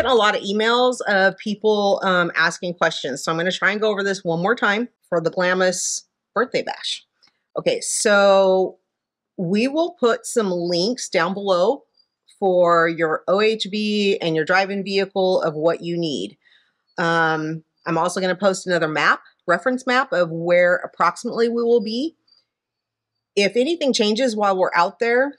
getting a lot of emails of people asking questions. So I'm going to try and go over this one more time for the GLAMIS birthday bash. Okay, so we will put some links down below for your OHV and your drive-in vehicle of what you need. I'm also going to post another map, reference map of where approximately we will be. If anything changes while we're out there,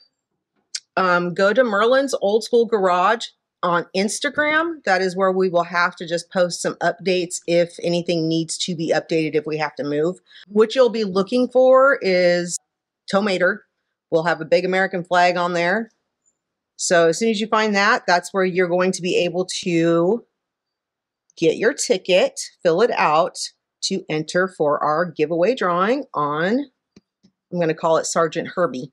go to Merlin's Old School Garage on Instagram. That is where we will have to just post some updates if anything needs to be updated if we have to move. What you'll be looking for is Tomater. We'll have a big American flag on there. So as soon as you find that, that's where you're going to be able to get your ticket, fill it out to enter for our giveaway drawing on, I'm going to call it Sergeant Herbie.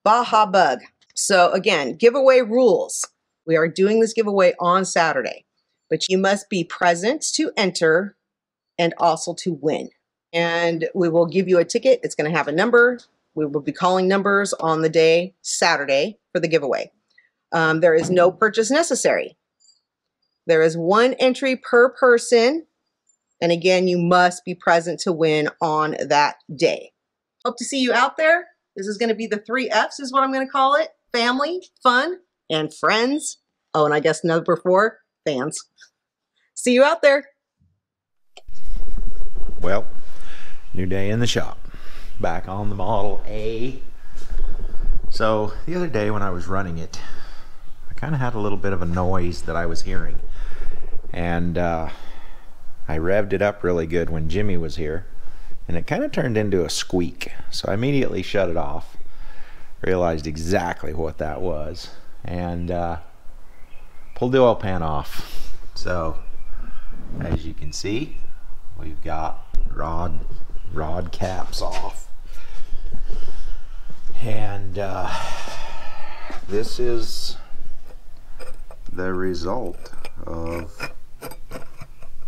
Baja Bug. So again, giveaway rules. We are doing this giveaway on Saturday, but you must be present to enter and also to win. And we will give you a ticket. It's going to have a number. We will be calling numbers on the day, Saturday, for the giveaway. There is no purchase necessary. There is one entry per person. And again, you must be present to win on that day. Hope to see you out there. This is going to be the 3 F's is what I'm going to call it. Family, fun, and friends. Oh, and I guess number 4, fans. See you out there. Well, new day in the shop. Back on the Model A. So the other day when I was running it, I kind of had a little bit of a noise that I was hearing. And I revved it up really good when Jimmy was here. And it kind of turned into a squeak. So I immediately shut it off. Realized exactly what that was. And pulled the oil pan off. So as you can see, we've got rod caps off. And this is the result of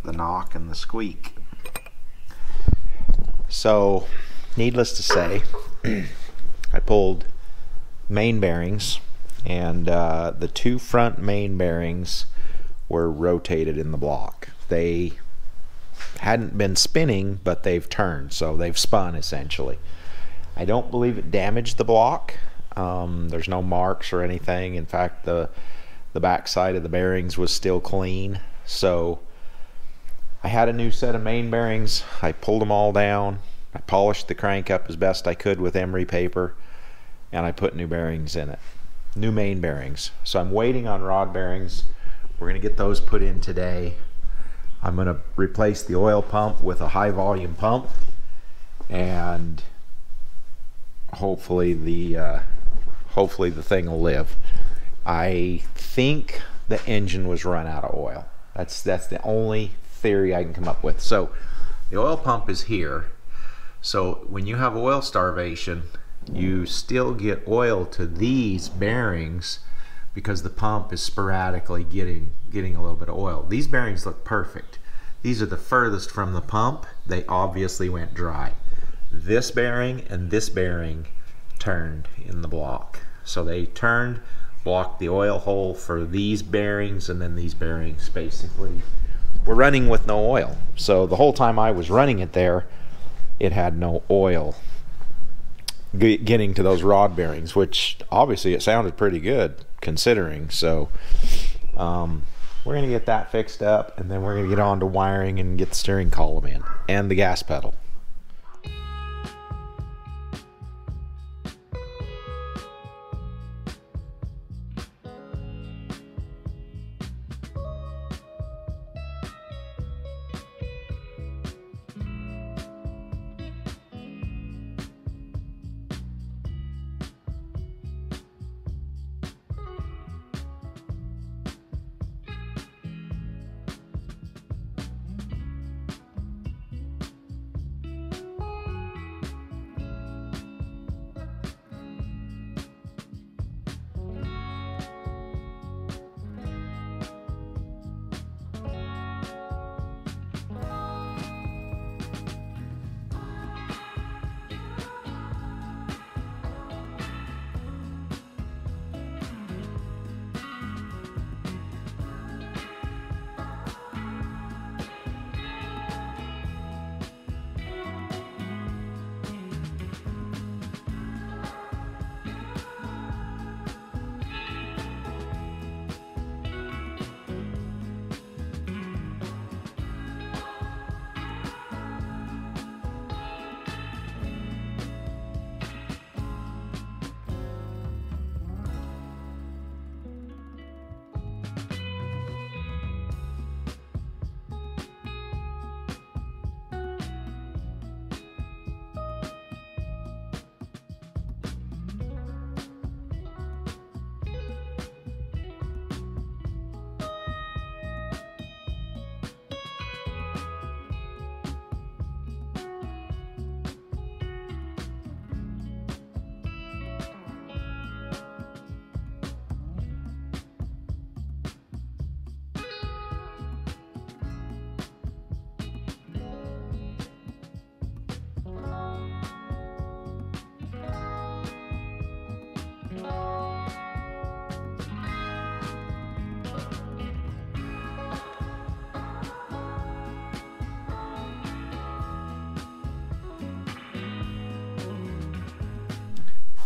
the knock and the squeak. So needless to say, I pulled main bearings, and the 2 front main bearings were rotated in the block. They hadn't been spinning, but they've turned, so they've spun essentially. I don't believe it damaged the block. There's no marks or anything. In fact, the back side of the bearings was still clean. So I had a new set of main bearings. I pulled them all down. I polished the crank up as best I could with emery paper, and I put new bearings in it. New main bearings. So I'm waiting on rod bearings. We're going to get those put in today. I'm going to replace the oil pump with a high volume pump, and hopefully the thing will live. I think the engine was run out of oil. That's the only theory I can come up with. So the oil pump is here. So when you have oil starvation, you still get oil to these bearings because the pump is sporadically getting a little bit of oil. These bearings look perfect. These are the furthest from the pump. They obviously went dry. This bearing and this bearing turned in the block. So they turned, blocked the oil hole for these bearings, and then these bearings basically were running with no oil. So the whole time I was running it there, it had no oil getting to those rod bearings, which obviously it sounded pretty good considering. So we're going to get that fixed up, and then we're going to get on to wiring and get the steering column in and the gas pedal.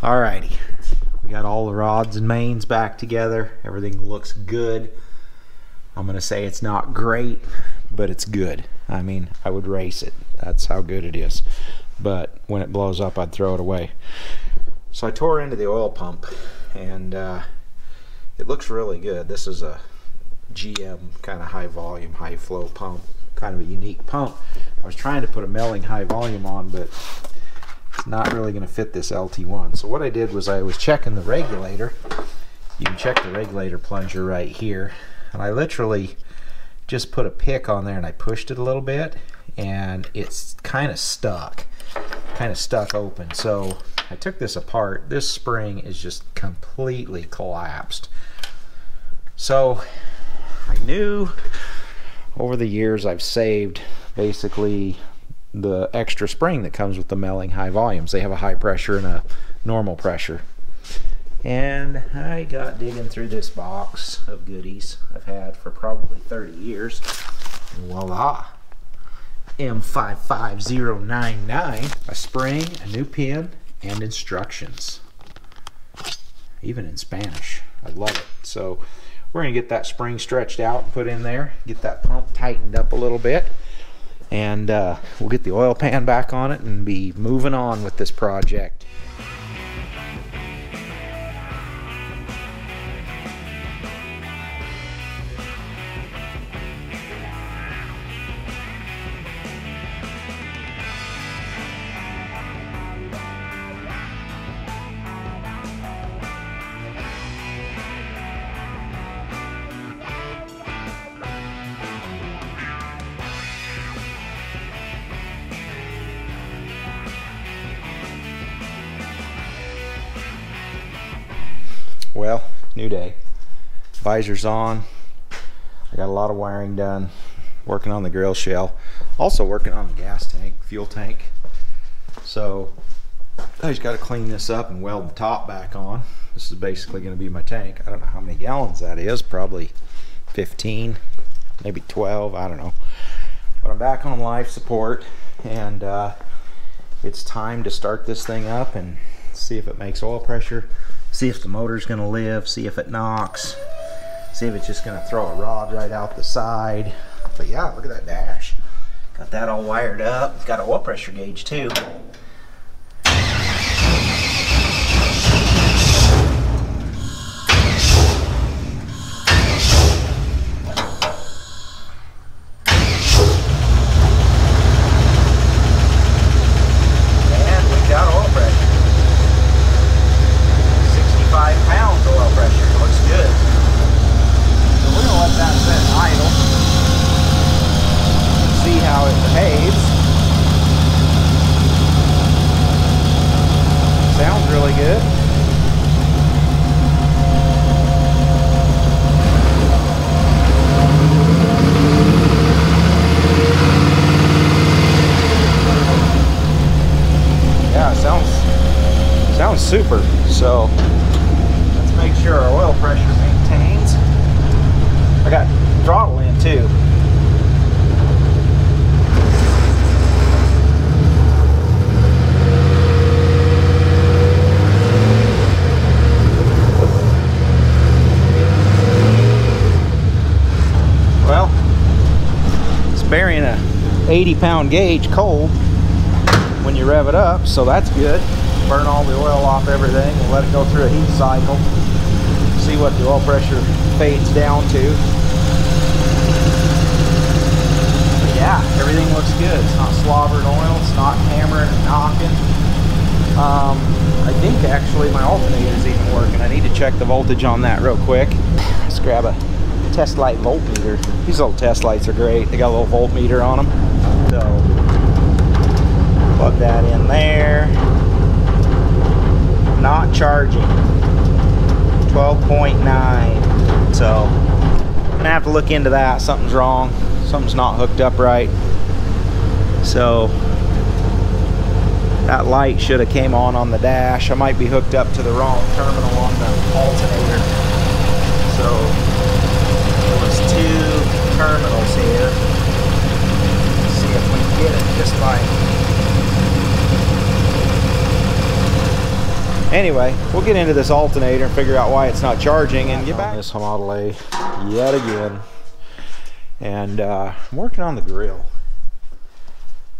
Alrighty, we got all the rods and mains back together. Everything looks good. I'm gonna say it's not great, but it's good. I mean, I would race it. That's how good it is. But when it blows up, I'd throw it away. So I tore into the oil pump, and it looks really good. This is a GM kind of high volume, high flow pump, kind of a unique pump. I was trying to put a Melling high volume on, but it's not really going to fit this LT1. So what I did was I was checking the regulator. You can check the regulator plunger right here. And I literally just put a pick on there and I pushed it a little bit, and it's kind of stuck open. So I took this apart. This spring is just completely collapsed. So I knew over the years I've saved basically the extra spring that comes with the Melling high volumes. They have a high pressure and a normal pressure. And I got digging through this box of goodies I've had for probably 30 years. And voila, M55099, a spring, a new pin, and instructions. Even in Spanish. I love it. So we're going to get that spring stretched out and put in there, get that pump tightened up a little bit, and we'll get the oil pan back on it and be moving on with this project. Well, new day. Visor's on. I got a lot of wiring done. Working on the grill shell. Also working on the gas tank, fuel tank. So I just got to clean this up and weld the top back on. This is basically going to be my tank. I don't know how many gallons that is. Probably 15, maybe 12. I don't know. But I'm back on life support, and it's time to start this thing up and see if it makes oil pressure. See if the motor's going to live, see if it knocks, see if it's just going to throw a rod right out the side. But yeah, look at that dash. Got that all wired up. It's got an oil pressure gauge too. Super. So let's make sure our oil pressure maintains. I got throttle in too. Well, it's burying a 80-pound gauge cold when you rev it up, so that's good. Burn all the oil off everything and let it go through a heat cycle. See what the oil pressure fades down to. But yeah, everything looks good. It's not slobbering oil, it's not hammering and knocking. I think actually my alternator is even working. I need to check the voltage on that real quick. Let's grab a test light voltmeter. These little test lights are great. They got a little voltmeter on them. So plug that in there. Not charging. 12.9. So I'm gonna have to look into that. Something's wrong. Something's not hooked up right. So that light should have came on the dash. I might be hooked up to the wrong terminal on the alternator. So there's two terminals here. Let's see if we can get it just by. Anyway, we'll get into this alternator and figure out why it's not charging and get back on this Model A yet again. And I'm working on the grill.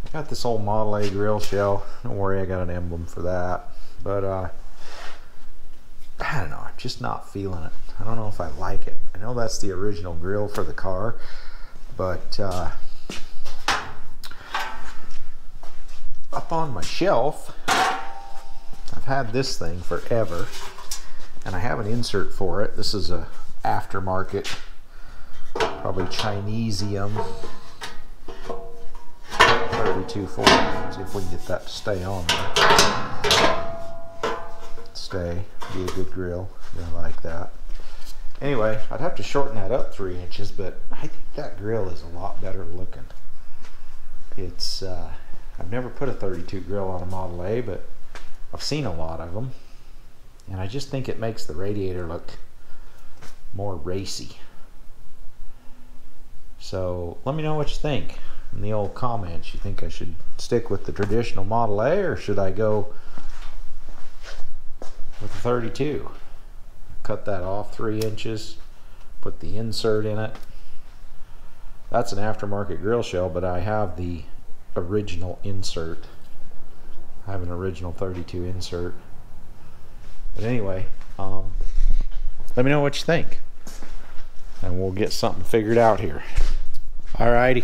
I got this old Model A grill shell. Don't worry, I got an emblem for that. But I don't know, I'm just not feeling it. I don't know if I like it. I know that's the original grill for the car, but up on my shelf, I've had this thing forever, and I have an insert for it. This is a aftermarket, probably Chinesium 3240. See if we can get that to stay on there. Stay, be a good grill. I like that. Anyway, I'd have to shorten that up 3 inches, but I think that grill is a lot better looking. It's I've never put a 32 grill on a Model A, but I've seen a lot of them, and I just think it makes the radiator look more racy. So let me know what you think in the old comments. You think I should stick with the traditional Model A, or should I go with the 32? Cut that off 3 inches, put the insert in it. That's an aftermarket grill shell, but I have the original insert. I have an original 32 insert. But anyway, let me know what you think, and we'll get something figured out here. Alrighty,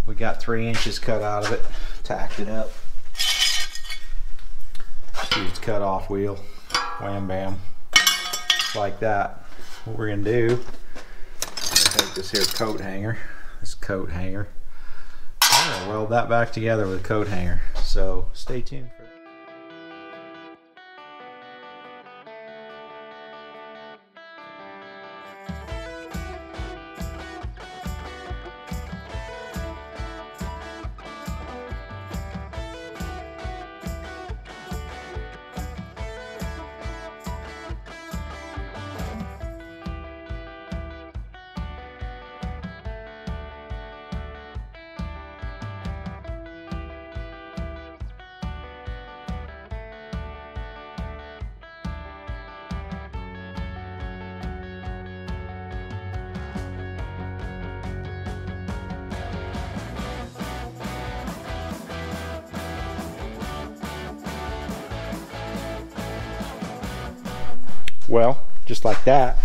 we got 3 inches cut out of it, tacked it up. Just use cut off wheel, wham bam, like that. What we're gonna do, I'm gonna take this here coat hanger, I'm gonna weld that back together with a coat hanger. So stay tuned for that. Well, just like that,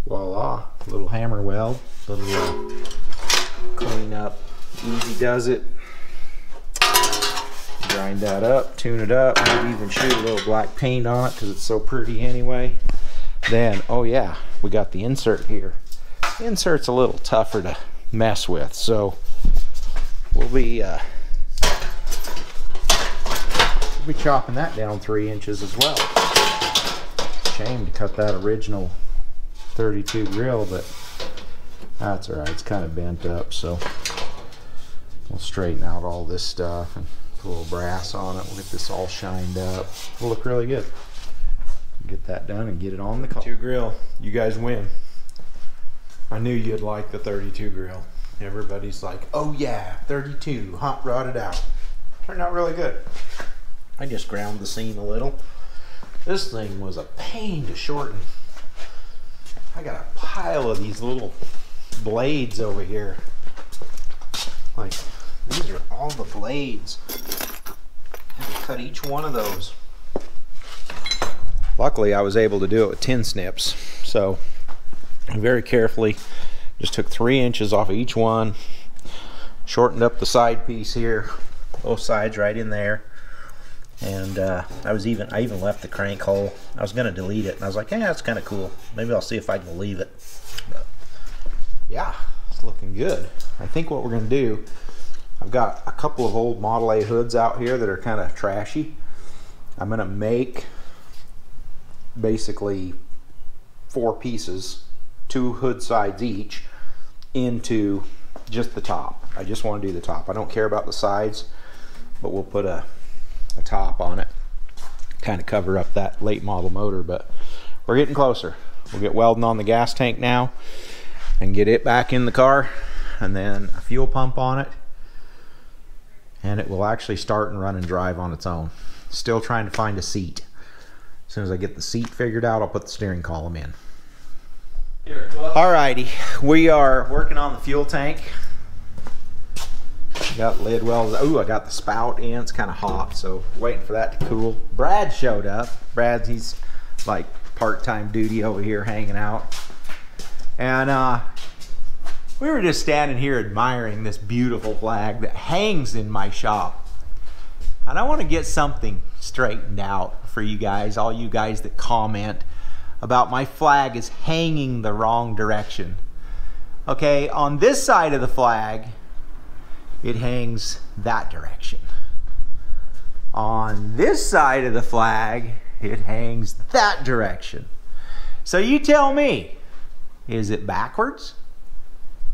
voila, little hammer weld, little clean up, easy does it. Grind that up, tune it up, maybe even shoot a little black paint on it because it's so pretty anyway. Then, oh yeah, we got the insert here. The insert's a little tougher to mess with, so we'll be chopping that down 3 inches as well. Shame to cut that original 32 grill, but that's alright. It's kind of bent up, so we'll straighten out all this stuff and put a little brass on it. We'll get this all shined up. It'll look really good. Get that done and get it on the car. 32 grill, you guys win. I knew you'd like the 32 grill. Everybody's like, oh yeah, 32, hot rodded out. Turned out really good. I just ground the seam a little. This thing was a pain to shorten. I got a pile of these little blades over here. Like, these are all the blades. I had to cut each one of those. Luckily, I was able to do it with tin snips. So, very carefully, just took 3 inches off of each one, shortened up the side piece here, both sides right in there. And I even left the crank hole. I was going to delete it, and I was like, yeah, that's kind of cool. Maybe I'll see if I can leave it. But yeah, it's looking good. I think what we're going to do, I've got a couple of old Model A hoods out here that are kind of trashy. I'm going to make basically 4 pieces, 2 hood sides each, into just the top. I just want to do the top. I don't care about the sides, but we'll put a top on it, kind of cover up that late model motor. But we're getting closer. We'll get welding on the gas tank now and get it back in the car, and then a fuel pump on it, and it will actually start and run and drive on its own. Still trying to find a seat. As soon as I get the seat figured out, I'll put the steering column in. Alrighty, we are working on the fuel tank. Got lid wells. Ooh, I got the spout in. It's kind of hot, so waiting for that to cool. Brad showed up. He's like part-time duty over here hanging out. And we were just standing here admiring this beautiful flag that hangs in my shop. And I want to get something straightened out for you guys, all you guys that comment about my flag is hanging the wrong direction. Okay, on this side of the flag, it hangs that direction. On this side of the flag, it hangs that direction. So you tell me, is it backwards?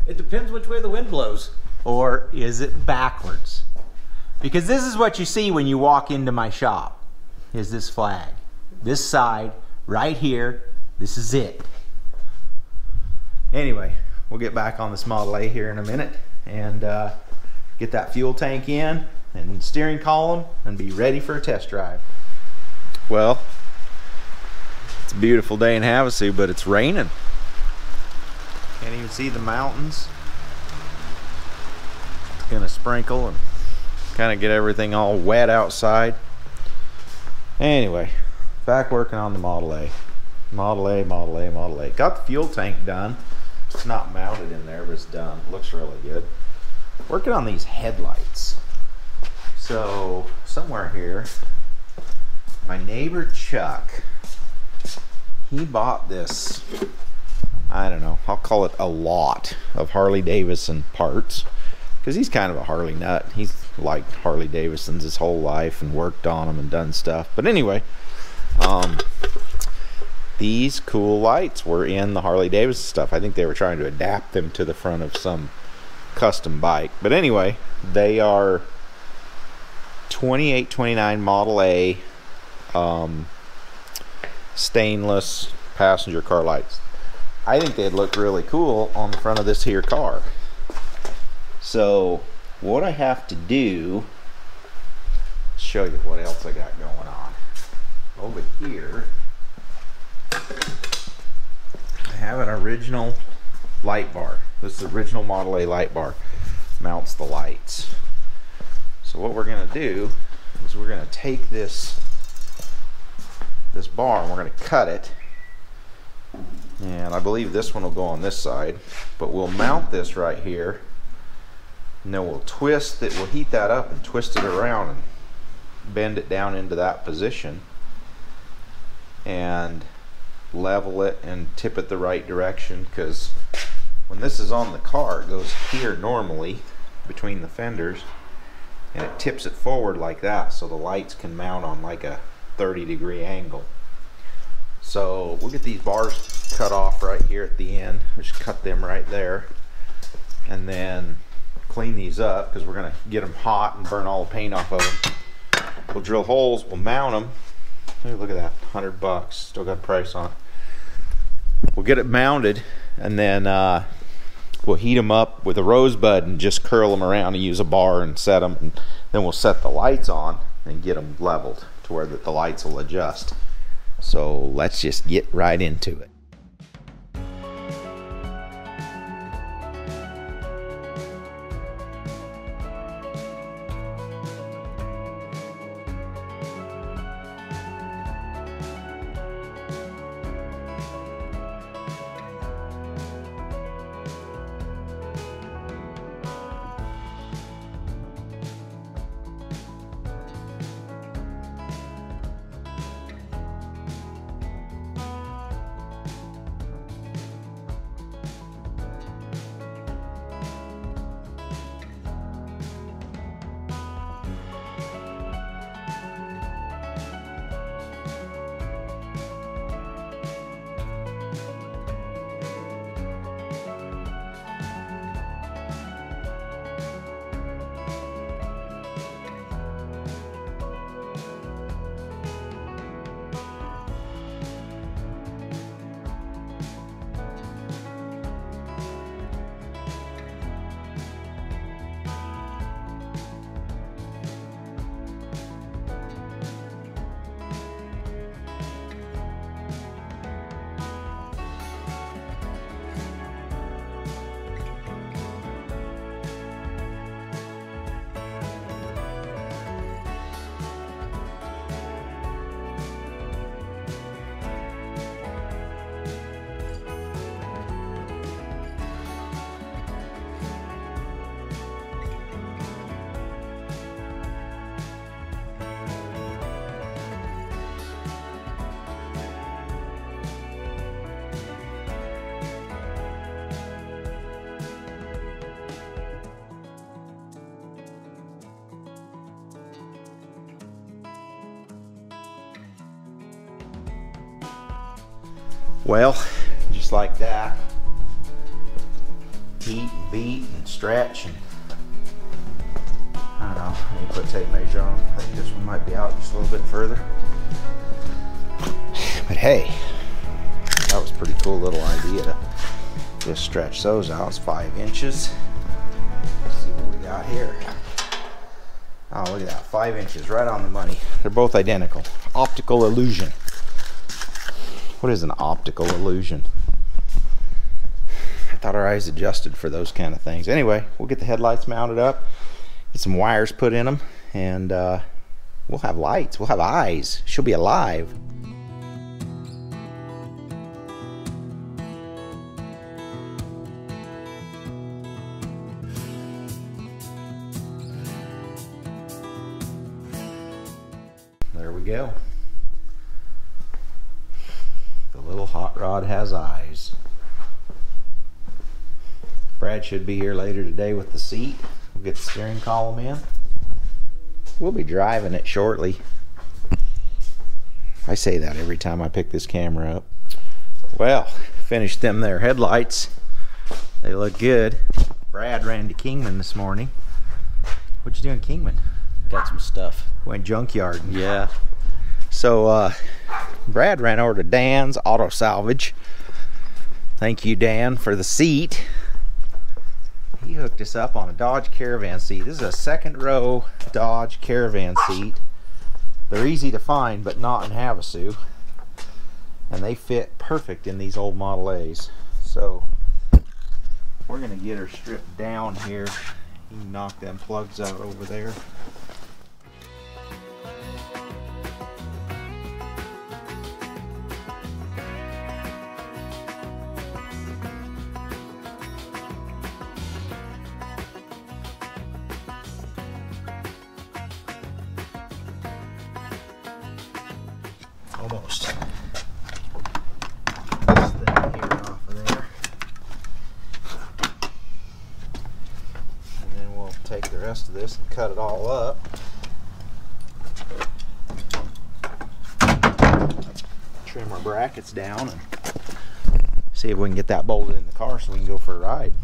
It depends which way the wind blows. Or is it backwards? Because this is what you see when you walk into my shop, is this flag. This side, right here, this is it. Anyway, we'll get back on this Model A here in a minute and get that fuel tank in and steering column and be ready for a test drive. Well, it's a beautiful day in Havasu, but it's raining. Can't even see the mountains. It's gonna sprinkle and kind of get everything all wet outside. Anyway, back working on the Model A. Model A. Got the fuel tank done. It's not mounted in there, but it's done. Looks really good. Working on these headlights. So somewhere here, my neighbor Chuck, he bought this, I don't know, I'll call it a lot of Harley Davidson parts, because he's kind of a Harley nut. He's liked Harley Davidsons his whole life and worked on them and done stuff. But anyway, these cool lights were in the Harley Davidson stuff. I think they were trying to adapt them to the front of some custom bike. But anyway, they are 2829 Model A stainless passenger car lights. I think they'd look really cool on the front of this here car. So what I have to do, show you what else I got going on. Over here, I have an original light bar. This is the original Model A light bar. Mounts the lights. So what we're going to do is we're going to take this bar and we're going to cut it. And I believe this one will go on this side. But we'll mount this right here. And then we'll twist it. We'll heat that up and twist it around and bend it down into that position. And level it and tip it the right direction, because when this is on the car, it goes here normally between the fenders and it tips it forward like that, so the lights can mount on like a 30-degree angle. So we'll get these bars cut off right here at the end. Just cut them right there and then clean these up, because we're going to get them hot and burn all the paint off of them. We'll drill holes, we'll mount them. Hey, look at that, $100, still got a price on it. We'll get it mounted and then we'll heat them up with a rosebud and just curl them around and use a bar and set them, and then we'll set the lights on and get them leveled to where the lights will adjust. So let's just get right into it. Well, just like that, heat, beat, and stretch, and I don't know, I need to put tape measure on. I think this one might be out just a little bit further. But hey, that was a pretty cool little idea to just stretch those out. It's 5 inches. Let's see what we got here. Oh, look at that, 5 inches, right on the money. They're both identical. Optical illusion. What is an optical illusion? I thought our eyes adjusted for those kind of things. Anyway, we'll get the headlights mounted up, get some wires put in them, and we'll have lights, we'll have eyes. She'll be alive. There we go. The little hot rod has eyes. Brad should be here later today with the seat. We'll get the steering column in. We'll be driving it shortly. I say that every time I pick this camera up. Well, finished them there headlights. They look good. Brad ran to Kingman this morning. What'd you do in Kingman? Got some stuff. Went junkyard. Yeah. So Brad ran over to Dan's Auto Salvage. Thank you, Dan, for the seat. He hooked us up on a Dodge Caravan seat. This is a second row Dodge Caravan seat. They're easy to find, but not in Havasu. And they fit perfect in these old Model A's. So we're gonna get her stripped down here. You can knock them plugs out over there. Almost. This thing here off of there. And then we'll take the rest of this and cut it all up. Trim our brackets down and see if we can get that bolted in the car so we can go for a ride.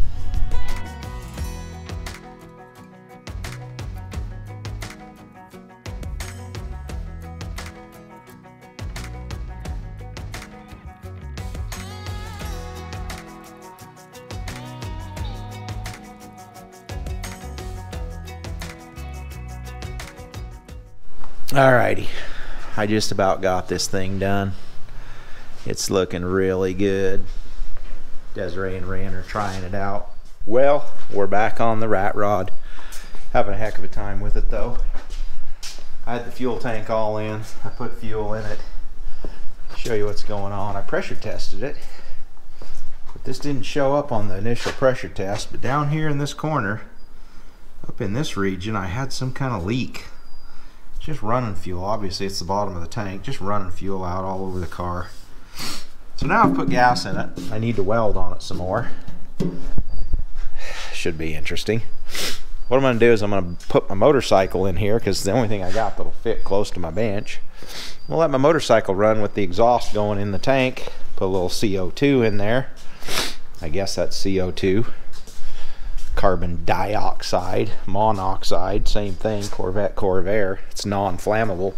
Alrighty, I just about got this thing done. It's looking really good. Desiree and Rand are trying it out. Well, we're back on the rat rod. Having a heck of a time with it though. I had the fuel tank all in. I put fuel in it. Show you what's going on. I pressure tested it. But this didn't show up on the initial pressure test. But down here in this corner, up in this region, I had some kind of leak. Just running fuel, obviously it's the bottom of the tank, just running fuel out all over the car. So now I've put gas in it. I need to weld on it some more. Should be interesting. What I'm going to do is I'm going to put my motorcycle in here because it's the only thing I got that'll fit close to my bench. I'll let my motorcycle run with the exhaust going in the tank. Put a little CO2 in there. I guess that's CO2. Carbon dioxide, monoxide, same thing, Corvette Corvair. It's non-flammable.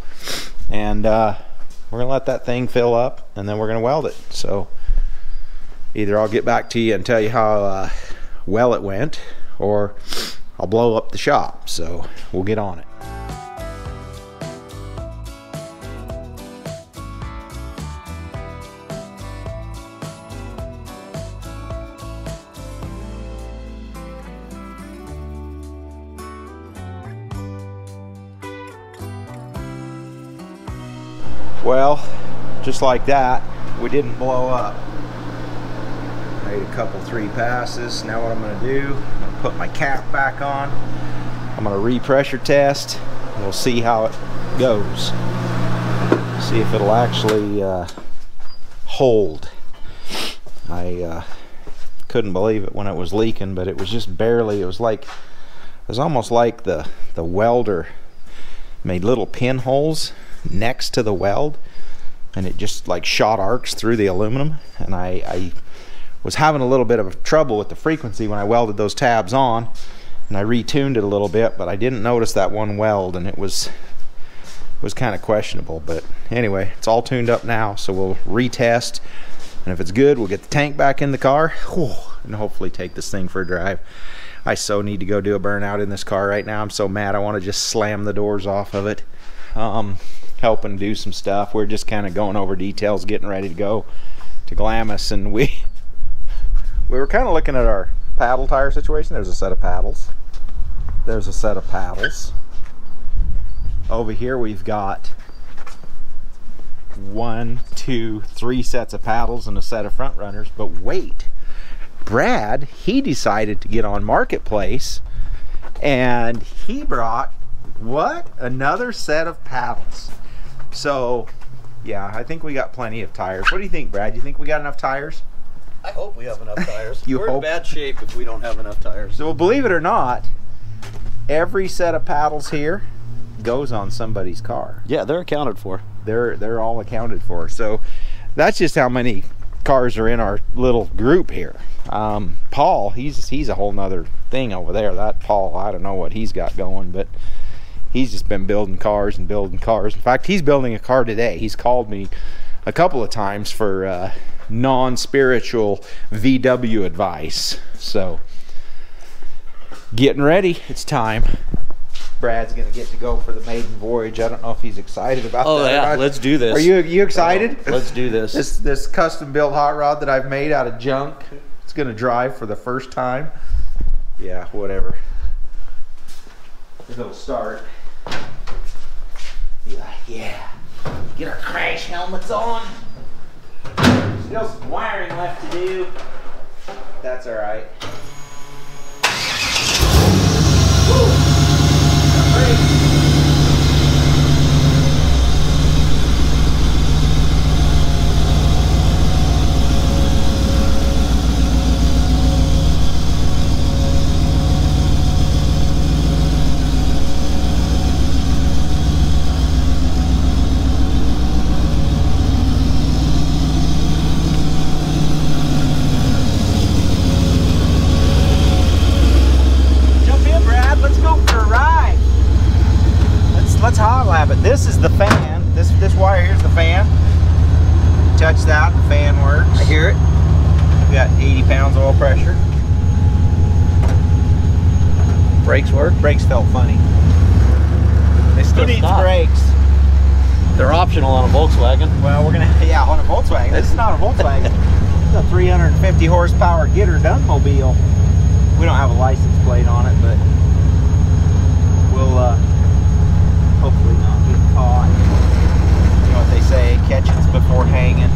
And we're gonna let that thing fill up and then we're gonna weld it. So either I'll get back to you and tell you how well it went, or I'll blow up the shop. So we'll get on it. Well, just like that, we didn't blow up. Made a couple 3 passes. Now what I'm going to do, I'm going to put my cap back on. I'm going to re-pressure test, and we'll see how it goes. See if it'll actually hold. I couldn't believe it when it was leaking, but it was just barely. It was almost like the welder made little pinholes next to the weld, and it just like shot arcs through the aluminum, and I was having a little bit of trouble with the frequency when I welded those tabs on, and I retuned it a little bit, but I didn't notice that one weld, and it was kind of questionable. But anyway, it's all tuned up now, so we'll retest, and if it's good, we'll get the tank back in the car and hopefully take this thing for a drive. I so need to go do a burnout in this car right now. I'm so mad. I want to just slam the doors off of it, helping do some stuff. We're just kind of going over details, getting ready to go to GLAMIS, and we were kind of looking at our paddle tire situation. There's a set of paddles. There's a set of paddles. Over here we've got 1, 2, 3 sets of paddles and a set of front runners. But wait, Brad, he decided to get on Marketplace, and he brought what? Another set of paddles. So yeah, I think we got plenty of tires. What do you think, Brad? You think we got enough tires? I hope we have enough tires. We're in bad shape if we don't have enough tires. So believe it or not, every set of paddles here goes on somebody's car. Yeah, they're accounted for. They're all accounted for. So that's just how many cars are in our little group here. Paul, he's a whole nother thing over there. That Paul, I don't know what he's got going, but he's just been building cars and building cars. In fact, he's building a car today. He's called me a couple of times for non-spiritual VW advice. So getting ready, it's time. Brad's gonna get to go for the maiden voyage. I don't know if he's excited about that. Oh yeah, let's do this. Are you excited? Let's do this. This custom built hot rod that I've made out of junk, it's gonna drive for the first time. Yeah, whatever. It'll start. Be like, yeah, get our crash helmets on. Still some wiring left to do. That's all right. Let's hot lap it. This is the fan. This wire here's the fan. Touch that, the fan works. I hear it. We got 80 pounds oil pressure. Brakes work. Brakes felt funny. They still need brakes. They're optional on a Volkswagen. Well, we're gonna, yeah, on a Volkswagen. This is not a Volkswagen. It's a 350 horsepower Gitter Dunmobile. We don't have a license plate on it, but we'll hopefully not get caught. You know what they say, catching's before hanging.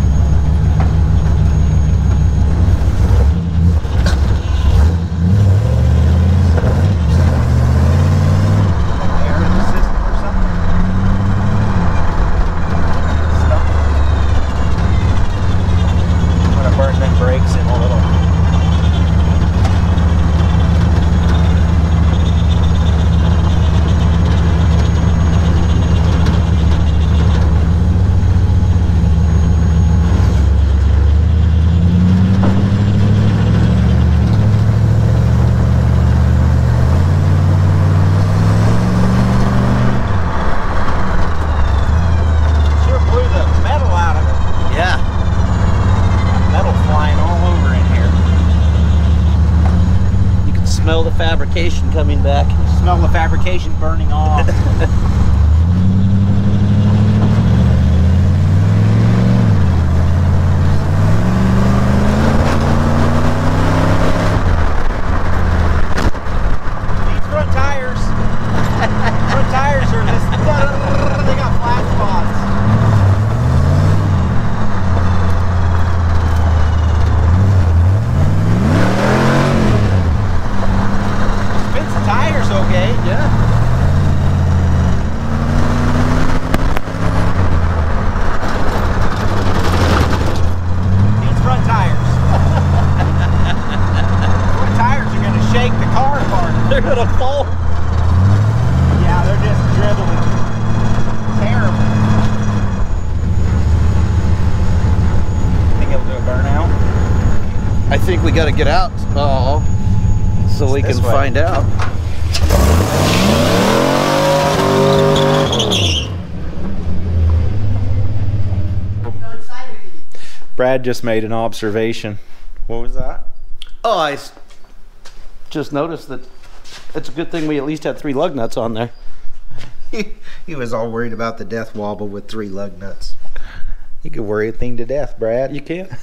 Air in the system or something. I'm gonna burn them brakes in a little. Fabrication coming back. Smell the fabrication burning off. These front tires. Front tires are just they got flat spots. Okay, yeah. think we got to get out. Oh, so we can find out. Brad just made an observation. What was that? Oh, just noticed that it's a good thing we at least had 3 lug nuts on there. He was all worried about the death wobble with 3 lug nuts. You could worry a thing to death, Brad. You can.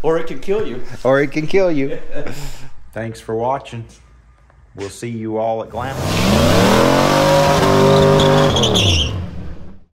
Or it can kill you. Or it can kill you. Thanks for watching. We'll see you all at GLAMIS.